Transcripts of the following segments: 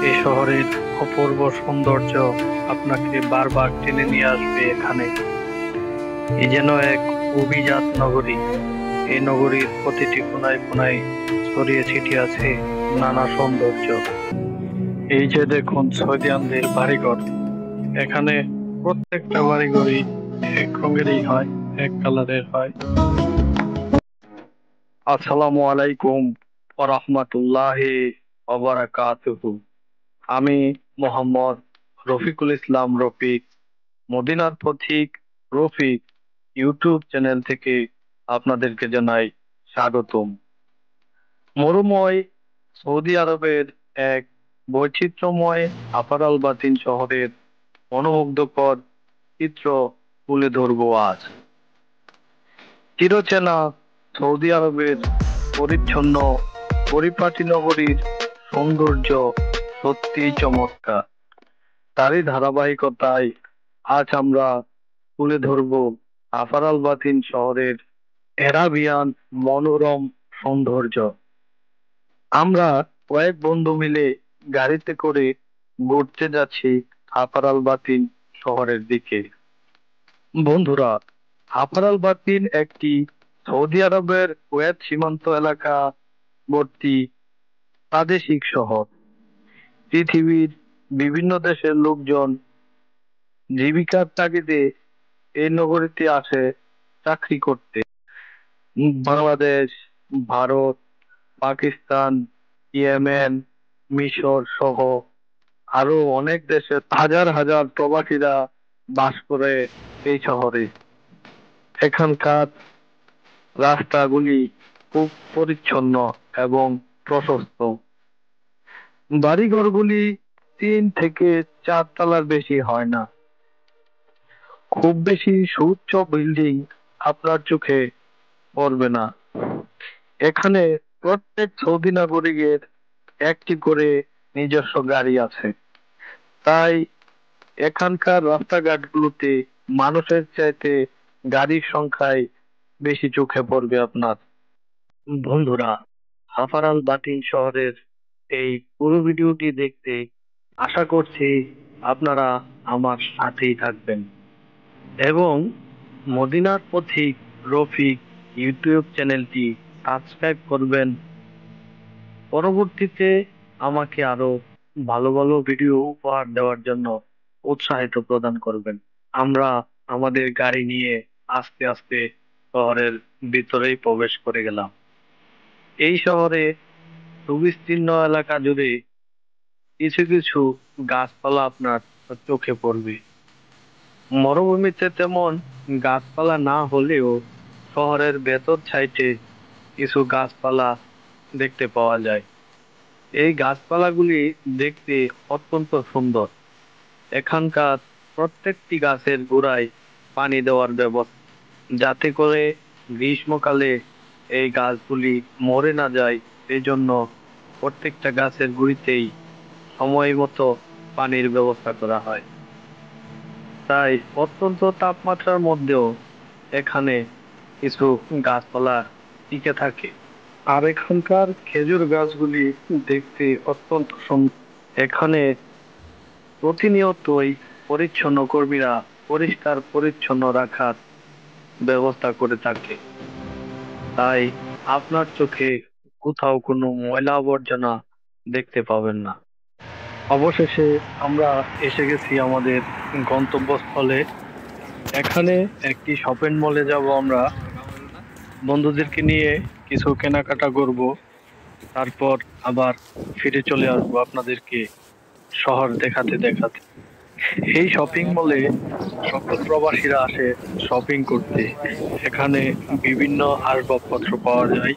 এই শহরের অপূর্ব সৌন্দর্য আপনাকে বারবার টেনে নিয়ে আসবে এখানে। এই যেন এক অভিজাত নগরী। এই নগরীর প্রতিটি কোনায় কোনায় ছড়িয়ে ছিটিয়ে আছে নানা সৌন্দর্য। এই যে দেখুন সৌদিয়ানদের বাড়িঘর, এখানে প্রত্যেকটা বাড়িঘরই এক রঙেরই হয়, এক কালারের হয়। আসসালামু আলাইকুম ওয়া রাহমাতুল্লাহি ওয়া বারাকাতুহু। আমি মোহাম্মদ রফিকুল ইসলাম রফিক, মদিনার পথিক রফিক ইউটিউব চ্যানেল থেকে আপনাদেরকে জানাই স্বাগতম। মরুময় সৌদি আরবের এক বৈচিত্র্যময় আফারাল বাতিন শহরের মনোমুগ্ধকর চিত্র তুলে ধরবো আজ। চিরচেনা সৌদি আরবের পরিচ্ছন্ন পরিপাটি নগরীর সৌন্দর্য সত্যিই চমৎকার। তারই ধারাবাহিকতায় আজ আমরা তুলে ধরব আফারাল বাতিন শহরের অ্যারাবিয়ান মনোরম সৌন্দর্য। আমরা কয়েক বন্ধু মিলে গাড়িতে করে ঘুরতে যাচ্ছি আফারাল বাতিন শহরের দিকে। বন্ধুরা, আফারাল বাতিন একটি সৌদি আরবের কুয়েত সীমান্ত এলাকাবর্তী প্রাদেশিক শহর। পৃথিবীর বিভিন্ন দেশের লোকজন জীবিকার তাগিদে এই নগরীতে আসে চাকরি করতে। বাংলাদেশ, ভারত, পাকিস্তান, ইয়েমেন, মিশর সহ আরো অনেক দেশের হাজার হাজার প্রবাসীরা বাস করে এই শহরে। এখানকার রাস্তাগুলি খুব পরিচ্ছন্ন এবং প্রশস্ত। বাড়িঘরগুলি 3 থেকে 4 তলার বেশি হয় না। খুব বেশি সুউচ্চ বিল্ডিং আপনার চোখে পড়বে না। এখানে প্রত্যেক সৌদি নাগরিকের একটি করে নিজস্ব গাড়ি আছে। তাই এখানকার রাস্তাঘাটগুলোতে মানুষের চাইতে গাড়ির সংখ্যাই বেশি চোখে পড়বে আপনার। বন্ধুরা, হাফারাল বাতিন শহরের এই পুরো ভিডিওটি দেখতে আশা করছি আপনারা আমার সাথেই থাকবেন এবং মদিনার পথিক রফিক ইউটিউব চ্যানেলটি সাবস্ক্রাইব করবেন। পরবর্তীতে আমাকে আরো ভালো ভালো ভিডিও উপহার দেওয়ার জন্য উৎসাহিত প্রদান করবেন। আমরা আমাদের গাড়ি নিয়ে আস্তে আস্তে শহরের ভিতরেই প্রবেশ করে গেলাম। এই শহরে সুবিস্তীর্ণ এলাকা জুড়ে কিছু কিছু গাছপালা আপনার চোখে পড়বে। মরুভূমিতে তেমন গাছপালা না হলেও শহরের ভেতর সাইডে কিছু গাছপালা দেখতে পাওয়া যায়। এই গাছপালাগুলি দেখতে অত্যন্ত সুন্দর। এখানকার প্রত্যেকটি গাছের গোড়ায় পানি দেওয়ার ব্যবস্থা, যাতে করে গ্রীষ্মকালে এই গাছগুলি মরে না যায়। এই জন্য প্রত্যেকটা গাছের গুড়িতেই সময় মতো পানির ব্যবস্থা করা হয়। তাই অত্যন্ত তাপমাত্রার মধ্যেও এখানে কিছু গাছপালা টিকে থাকে। আর এখানকার খেজুর গাছগুলি দেখতে অত্যন্ত সুন্দর। এখানে প্রতিনিয়তই পরিচ্ছন্ন কর্মীরা পরিষ্কার পরিচ্ছন্ন রাখার ব্যবস্থা করে থাকে। তাই আপনার চোখে কোথাও কোনো ময়লা আবর্জনা দেখতে পাবেন না। অবশেষে আমরা এসে গেছি আমাদের গন্তব্যস্থলে। এখানে একটি শপিং মলে যাব আমরা। বন্ধুদেরকে নিয়ে কিছু কেনাকাটা করব, তারপর আবার ফিরে চলে আসবো আপনাদেরকে শহর দেখাতে দেখাতে। এই শপিং মলে সকল প্রবাসীরা আসে শপিং করতে। এখানে বিভিন্ন আসবাবপত্র পাওয়া যায়।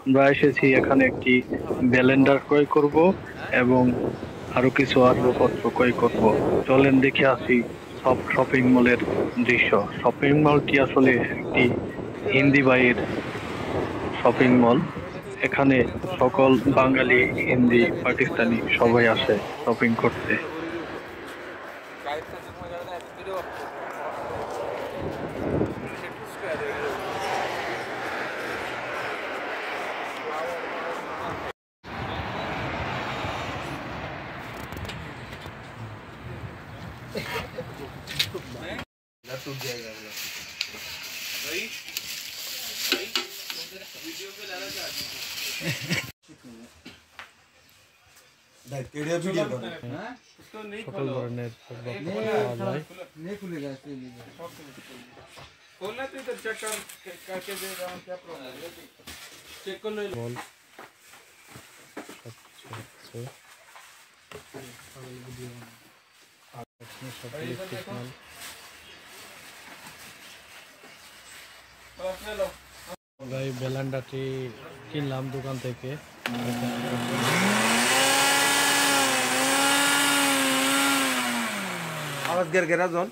আমরা এসেছি এখানে একটি ব্লেন্ডার ক্রয় করব এবং আরো কিছু আসবাবপত্র ক্রয় করব। চলেন দেখে আসি সব শপিং মলের দৃশ্য। শপিং মলটি আসলে একটি হিন্দি ভাইয়ের শপিং মল। এখানে সকল বাঙালি, হিন্দি, পাকিস্তানি সবাই আসে শপিং করতে। टूट जाएगा भाई वीडियो पे लाना चाहिए देख वीडियो वीडियो कर हां उसको नहीं खोलो नहीं खुलेगा इसलिए खोलना तो इधर चेक करके दे रहा हूं क्या प्रॉब्लम है चेक कर लो बोल अच्छा ভাই বেলান্ডাটি কিনলাম দোকান থেকে आवाज गिर गिरा जोन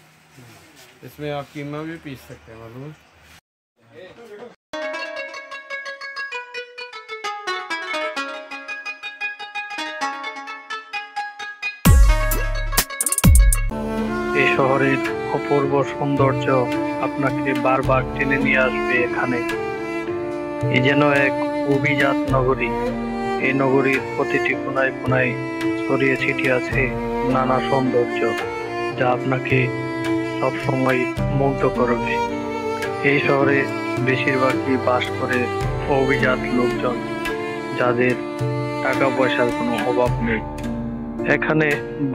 इसमें आप कीमा भी पीस सकते हैं मालूम এই শহরের অপূর্ব সৌন্দর্য আপনাকে বারবার টেনে নিয়ে আসবে এখানে। এই যেন এক অভিজাত নগরী। এই নগরীর প্রতিটি কোনায় কোনায় ছড়িয়ে ছিটিয়ে আছে নানা সৌন্দর্য, যা আপনাকে সবসময় মুগ্ধ করবে। এই শহরে বেশিরভাগই বাস করে অভিজাত লোকজন, যাদের টাকা পয়সার কোনো অভাব নেই। এখানে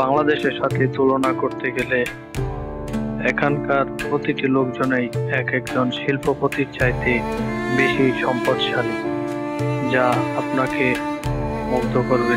বাংলাদেশের সাথে তুলনা করতে গেলে এখানকার প্রতিটি লোকজনই এক একজন শিল্পপতির চাইতে বেশি সম্পদশালী, যা আপনাকে মুগ্ধ করবে।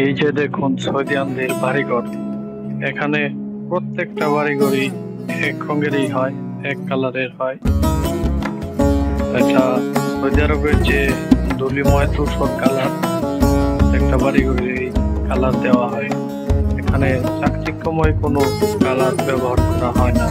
এই যে দেখুন সৌদিয়ানদের বাড়িঘর, এখানে প্রত্যেকটা বাড়িঘরই এক রঙেরই হয়, এক কালারের হয়। এটা সৌদি আরবের যে ধূলিময় ধূসর কালার, একটা বাড়িঘরে কালার দেওয়া হয়। এখানে চাকচিক্যময় কোনো কালার ব্যবহার করা হয় না।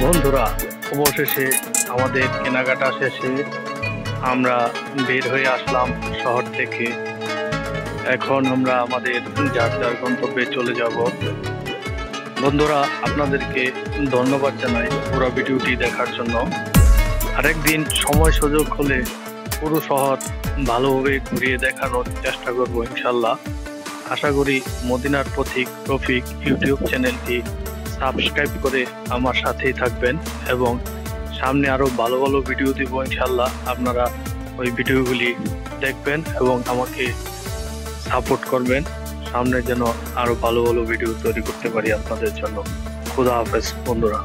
বন্ধুরা, অবশেষে আমাদের কেনাকাটা শেষে আমরা বের হয়ে আসলাম শহর থেকে। এখন আমরা আমাদের যার যার গন্তব্যে চলে যাব। বন্ধুরা, আপনাদেরকে ধন্যবাদ জানাই পুরো ভিডিওটি দেখার জন্য। আরেকদিন সময় সুযোগ হলে পুরো শহর ভালোভাবে ঘুরিয়ে দেখানোর চেষ্টা করব ইনশাল্লাহ। আশা করি মদিনার পথিক রফিক ইউটিউব চ্যানেলটি সাবস্ক্রাইব করে আমার সাথেই থাকবেন এবং সামনে আরো ভালো ভালো ভিডিও দিব ইনশাল্লাহ। আপনারা ওই ভিডিওগুলি দেখবেন এবং আমাকে সাপোর্ট করবেন, সামনে যেন আরো ভালো ভালো ভিডিও তৈরি করতে পারি আপনাদের জন্য। খুদা হাফেজ বন্ধুরা।